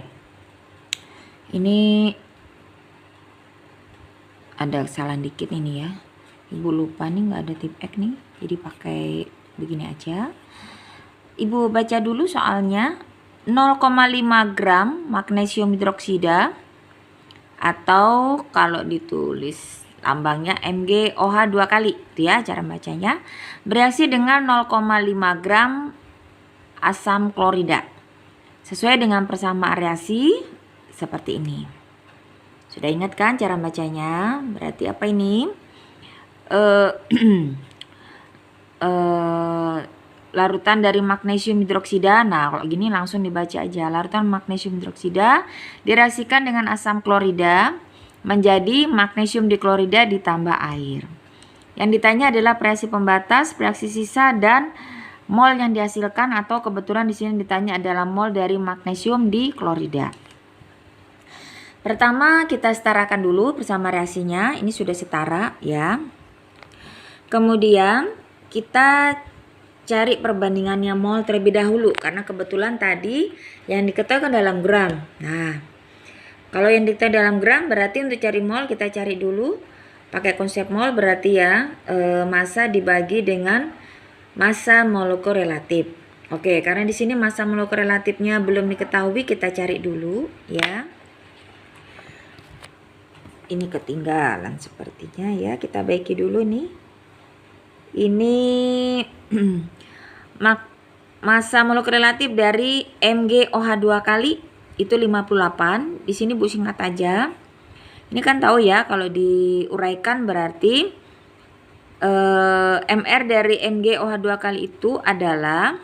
Ini ada kesalahan dikit ini ya. Ibu lupa nih nggak ada tip X nih. Jadi pakai begini aja. Ibu baca dulu soalnya. 0,5 gram magnesium hidroksida, atau kalau ditulis lambangnya MgOH 2 kali, itu ya cara bacanya, bereaksi dengan 0,5 gram asam klorida. Sesuai dengan persamaan reaksi seperti ini. Sudah ingat kan cara bacanya? Berarti apa ini? Larutan dari magnesium hidroksida. Nah, kalau gini langsung dibaca aja. Larutan magnesium hidroksida direaksikan dengan asam klorida menjadi magnesium diklorida ditambah air. Yang ditanya adalah reaksi pembatas, reaksi sisa, dan mol yang dihasilkan, atau kebetulan di sini ditanya adalah mol dari magnesium diklorida. Pertama kita setarakan dulu bersama reaksinya. Ini sudah setara ya. Kemudian kita cari perbandingannya mol terlebih dahulu, karena kebetulan tadi yang diketahui dalam gram. Nah, kalau yang diketahui dalam gram berarti untuk cari mol kita cari dulu pakai konsep mol, berarti ya massa dibagi dengan massa molekul relatif. Oke, karena di sini massa molekul relatifnya belum diketahui, kita cari dulu ya. Ini ketinggalan sepertinya ya, kita baiki dulu nih. Ini massa molekul relatif dari MgOH 2 kali itu 58. Di sini Bu singkat aja. Ini kan tahu ya, kalau diuraikan berarti MR dari MgOH 2 kali itu adalah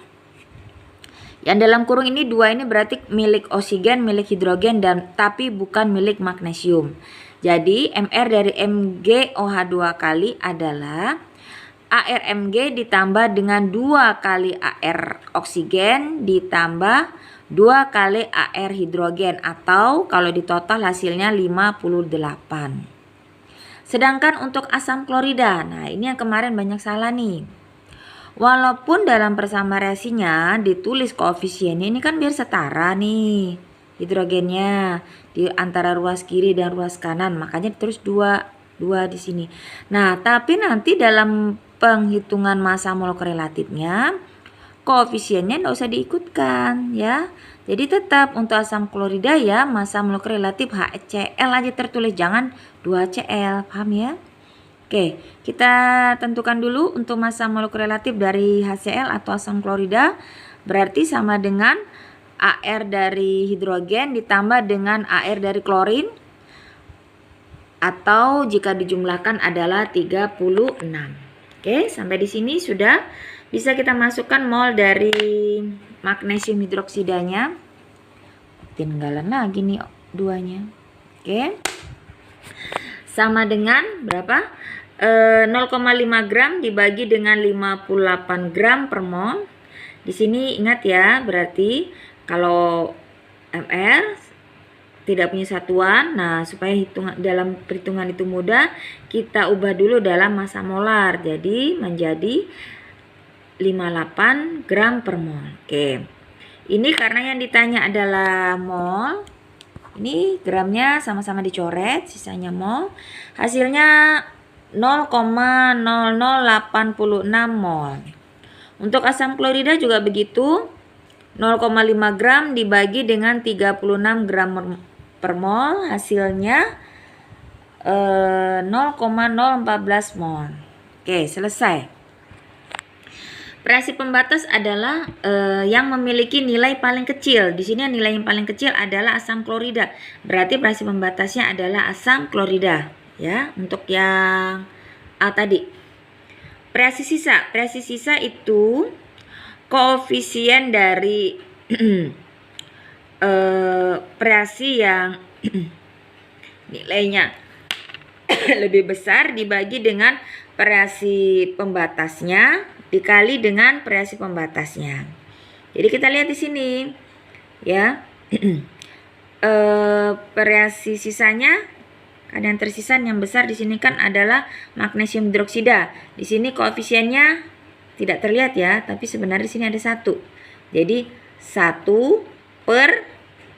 yang dalam kurung ini 2 ini berarti milik oksigen, milik hidrogen, dan tapi bukan milik magnesium. Jadi MR dari MgOH 2 kali adalah ARMG ditambah dengan 2 kali AR oksigen ditambah 2 kali AR hidrogen, atau kalau ditotal hasilnya 58. Sedangkan untuk asam klorida, nah ini yang kemarin banyak salah nih. Walaupun dalam persamaan reaksinya ditulis koefisiennya, ini kan biar setara nih hidrogennya di antara ruas kiri dan ruas kanan, makanya terus 2 di sini. Nah, tapi nanti dalam penghitungan massa mol korelatifnya koefisiennya nggak usah diikutkan ya. Jadi tetap untuk asam klorida ya massa mol korelatif HCl aja tertulis, jangan 2Cl, paham ya? Oke, kita tentukan dulu untuk massa mol korelatif dari HCl atau asam klorida, berarti sama dengan AR dari hidrogen ditambah dengan AR dari klorin, atau jika dijumlahkan adalah 36. Oke, sampai di sini sudah bisa kita masukkan mol dari magnesium hidroksidanya. Tinggalan lagi nih 2-nya. Oke. Sama dengan berapa? 0,5 gram dibagi dengan 58 gram per mol. Di sini ingat ya, berarti kalau mR tidak punya satuan, nah supaya dalam perhitungan itu mudah, kita ubah dulu dalam massa molar, jadi menjadi 58 gram per mol. Oke, ini karena yang ditanya adalah mol, ini gramnya sama-sama dicoret, sisanya mol, hasilnya 0,0086 mol. Untuk asam klorida juga begitu, 0,5 gram dibagi dengan 36 gram per mol, hasilnya 0,014 mol. Oke, selesai. Reaksi pembatas adalah yang memiliki nilai paling kecil. Di sini nilai yang paling kecil adalah asam klorida. Berarti reaksi pembatasnya adalah asam klorida, ya. Untuk yang A tadi. Reaksi sisa itu koefisien dari reaksi yang nilainya lebih besar dibagi dengan reaksi pembatasnya dikali dengan reaksi pembatasnya. Jadi kita lihat di sini ya. Reaksi sisanya kan yang tersisa yang besar di sini kan adalah magnesium hidroksida. Di sini koefisiennya tidak terlihat ya, tapi sebenarnya di sini ada 1. Jadi 1/2.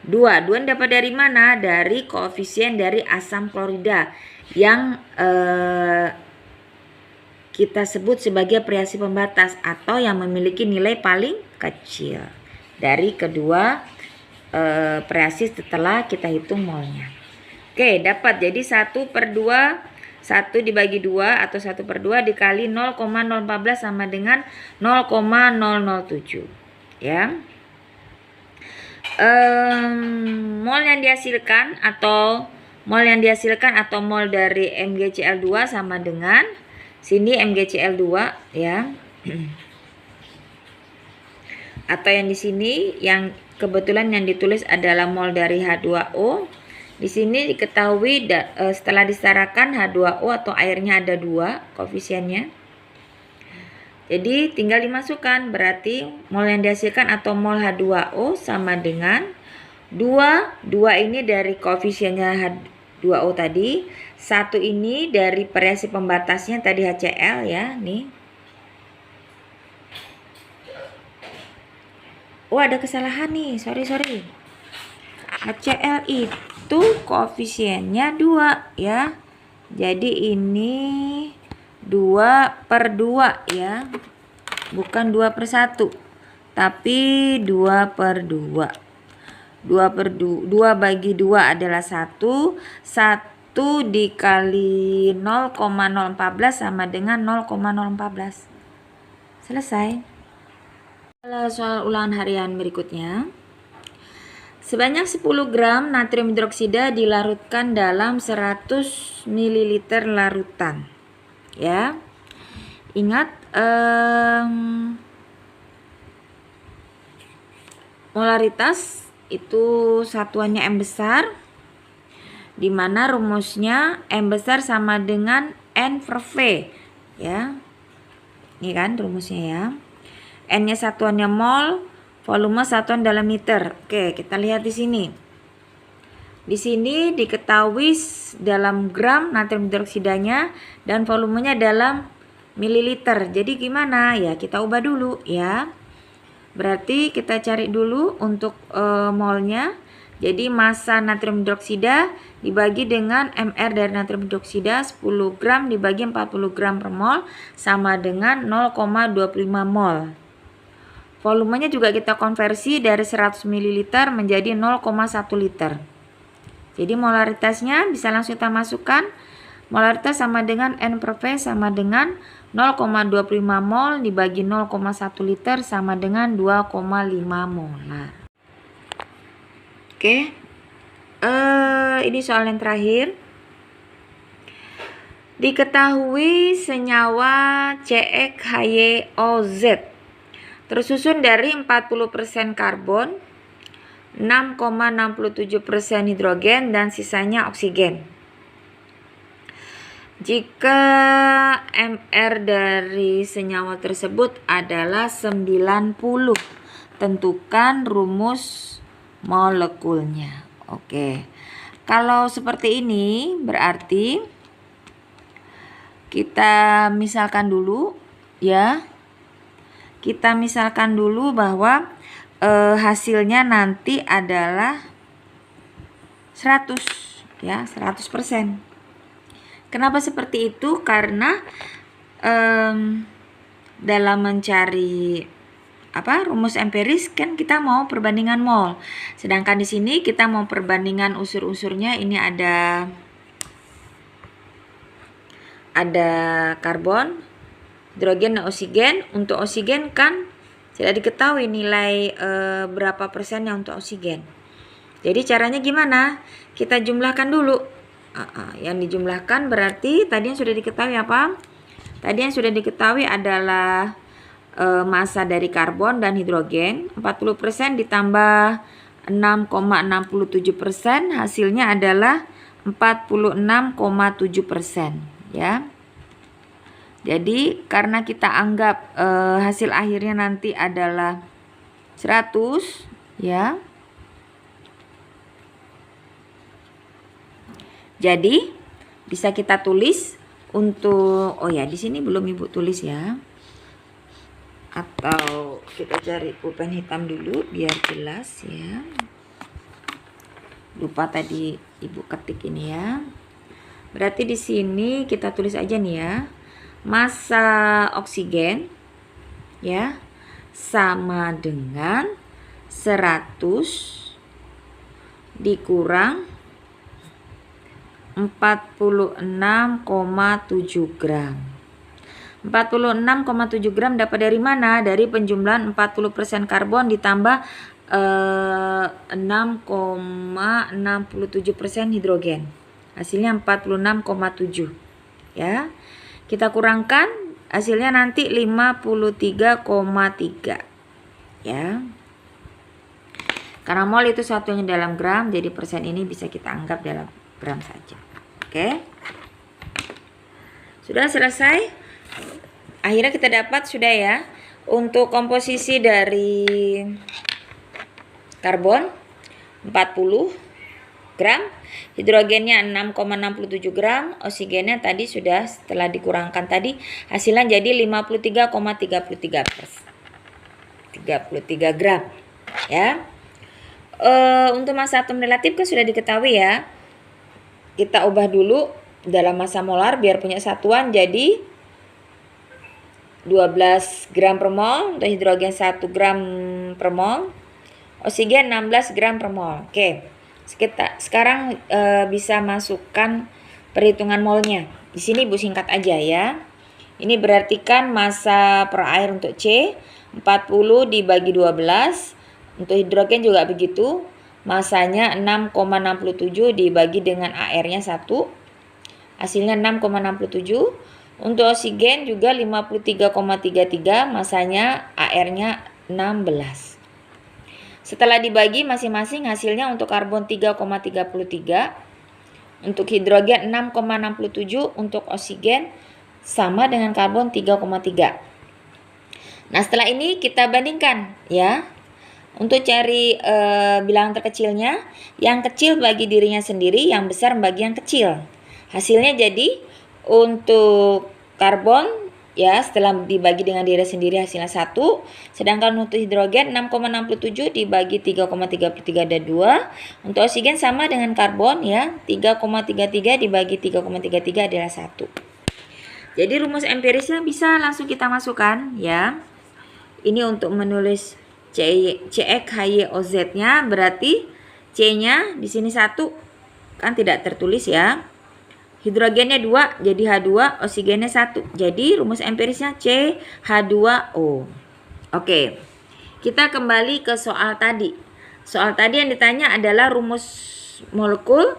2 dapat dari mana? Dari koefisien dari asam klorida yang kita sebut sebagai reaksi pembatas atau yang memiliki nilai paling kecil dari kedua reaksi setelah kita hitung molnya. Oke, dapat jadi 1/2, 1 dibagi 2 atau 1/2 dikali 0,014 sama dengan 0,007 ya. Mol yang dihasilkan atau mol dari MgCl2 sama dengan sini MgCl2 ya. Atau yang di sini yang kebetulan yang ditulis adalah mol dari H2O. Di sini diketahui setelah disetarakan H2O atau airnya ada 2 koefisiennya. Jadi tinggal dimasukkan, berarti mol yang dihasilkan atau mol H2O sama dengan 2 ini dari koefisiennya H2O tadi, 1 ini dari reaksi pembatasnya tadi HCl ya, nih. Oh, ada kesalahan nih, sorry. HCl itu koefisiennya 2 ya. Jadi ini 2/2 ya. Bukan 2/1. Tapi 2/2. 2 bagi 2 adalah 1. 1 dikali 0,014 sama dengan 0,014. Selesai. Soal ulangan harian berikutnya. Sebanyak 10 gram natrium hidroksida dilarutkan dalam 100 ml larutan. Ya. Ingat molaritas itu satuannya M besar, di mana rumusnya M besar sama dengan N/V ya. Ini kan rumusnya ya. N-nya satuannya mol, volume satuan dalam liter. Oke, kita lihat di sini. Di sini diketahui dalam gram natrium hidroksidanya dan volumenya dalam mililiter. Jadi gimana? Ya, kita ubah dulu ya. Berarti kita cari dulu untuk molnya. Jadi massa natrium hidroksida dibagi dengan mR dari natrium hidroksida 10 gram dibagi 40 gram per mol sama dengan 0,25 mol. Volumenya juga kita konversi dari 100 ml menjadi 0,1 liter. Jadi molaritasnya bisa langsung kita masukkan. Molaritas sama dengan N per V sama dengan 0,25 mol dibagi 0,1 liter sama dengan 2,5 molar. Oke. Ini soal yang terakhir. Diketahui senyawa CxHyOZ tersusun dari 40% karbon, 6,67% hidrogen, dan sisanya oksigen. Jika mR dari senyawa tersebut adalah 90, tentukan rumus molekulnya. Oke. Kalau seperti ini berarti kita misalkan dulu ya. Kita misalkan dulu bahwa hasilnya nanti adalah 100 ya, 100%. Kenapa seperti itu? Karena dalam mencari rumus empiris kan kita mau perbandingan mol. Sedangkan di sini kita mau perbandingan unsur-unsurnya. Ini ada karbon, hidrogen, dan oksigen. Untuk oksigen kan tidak diketahui nilai berapa persennya untuk oksigen. Jadi caranya gimana? Kita jumlahkan dulu. Yang dijumlahkan berarti tadi yang sudah diketahui apa? Tadi yang sudah diketahui adalah massa dari karbon dan hidrogen. 40% ditambah 6,67%, hasilnya adalah 46,7% ya. Jadi karena kita anggap hasil akhirnya nanti adalah 100 ya. Jadi bisa kita tulis untuk di sini belum Ibu tulis ya. Atau kita cari pulpen hitam dulu biar jelas ya. Lupa tadi Ibu ketik ini ya. Berarti di sini kita tulis aja nih ya. Massa oksigen ya sama dengan 100 dikurang 46,7 gram. 46,7 gram dapat dari mana? Dari penjumlahan 40% karbon ditambah 6,67% hidrogen. Hasilnya 46,7 ya. Kita kurangkan hasilnya nanti 53,3 ya. Karena mol itu satunya dalam gram, jadi persen ini bisa kita anggap dalam gram saja. Oke. Sudah selesai. Akhirnya kita dapat sudah ya. Untuk komposisi dari karbon 40 gram, hidrogennya 6,67 gram, oksigennya tadi sudah setelah dikurangkan tadi hasilnya jadi 53,33 gram ya. Untuk massa atom relatif kan sudah diketahui ya. Kita ubah dulu dalam massa molar biar punya satuan, jadi 12 gram per mol, untuk hidrogen 1 gram per mol, oksigen 16 gram per mol. Oke. Sekarang bisa masukkan perhitungan molnya. Di sini Ibu singkat aja ya. Ini berarti kan massa per air untuk C 40 dibagi 12. Untuk hidrogen juga begitu. Massanya 6,67 dibagi dengan AR-nya 1. Hasilnya 6,67. Untuk oksigen juga 53,33, massanya AR-nya 16. Setelah dibagi masing-masing hasilnya untuk karbon 3,33, untuk hidrogen 6,67, untuk oksigen sama dengan karbon 3,3. Nah, setelah ini kita bandingkan ya. Untuk cari bilangan terkecilnya, yang kecil bagi dirinya sendiri, yang besar bagi yang kecil. Hasilnya jadi untuk karbon ya, setelah dibagi dengan diri sendiri hasilnya 1, sedangkan untuk hidrogen 6,67 dibagi 3,33 ada 2. Untuk oksigen sama dengan karbon ya, 3,33 dibagi 3,33 adalah 1. Jadi rumus empirisnya bisa langsung kita masukkan ya. Ini untuk menulis CXHYOZ-nya, berarti C-nya di sini 1, kan tidak tertulis ya. Hidrogennya 2, jadi H2, oksigennya 1. Jadi rumus empirisnya CH2O. Oke. Kita kembali ke soal tadi. Soal tadi yang ditanya adalah rumus molekul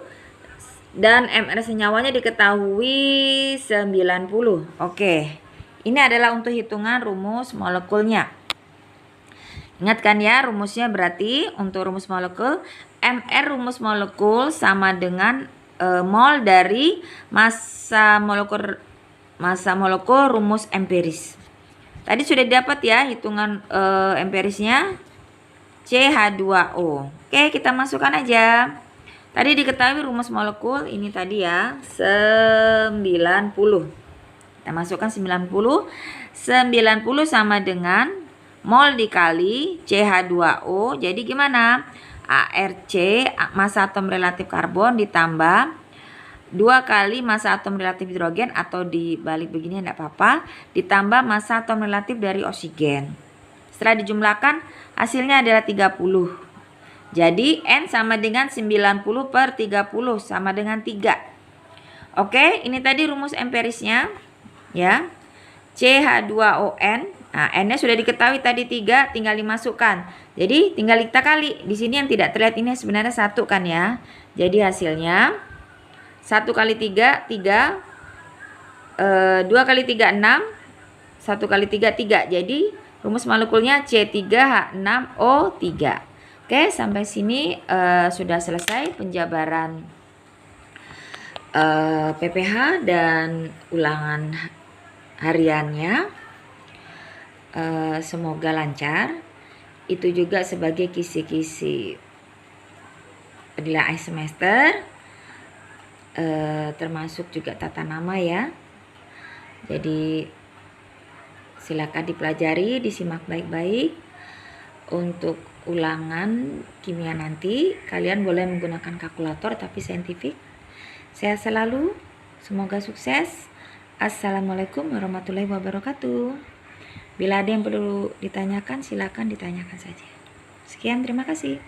dan MR senyawanya diketahui 90. Oke. Ini adalah untuk hitungan rumus molekulnya. Ingatkan ya, rumusnya berarti untuk rumus molekul, MR rumus molekul sama dengan mol dari massa molekul rumus empiris. Tadi sudah dapat ya hitungan empirisnya CH2O. Oke, kita masukkan aja. Tadi diketahui rumus molekul ini tadi ya 90. Kita masukkan 90. 90 sama dengan mol dikali CH2O. Jadi gimana? ARC, massa atom relatif karbon, ditambah 2 kali massa atom relatif hidrogen, atau dibalik begini tidak apa-apa, ditambah massa atom relatif dari oksigen. Setelah dijumlahkan hasilnya adalah 30. Jadi N sama dengan 90 per 30 sama dengan 3. Oke, ini tadi rumus empirisnya ya. CH2ON. Nah, N-nya sudah diketahui tadi 3, tinggal dimasukkan. Jadi tinggal kita kali. Di sini yang tidak terlihat ini sebenarnya 1 kan ya. Jadi hasilnya 1 kali 3, 3. 2 kali 3, 6. 1 kali 3, 3. Jadi rumus molekulnya C3H6O3. Oke, sampai sini sudah selesai penjabaran PPH dan ulangan hariannya. Semoga lancar. Itu juga sebagai kisi-kisi penilaian akhir semester, termasuk juga tata nama ya. Jadi silakan dipelajari, disimak baik-baik. Untuk ulangan kimia nanti kalian boleh menggunakan kalkulator tapi saintifik. Sehat selalu, semoga sukses. Assalamualaikum warahmatullahi wabarakatuh. Bila ada yang perlu ditanyakan, silakan ditanyakan saja. Sekian, terima kasih.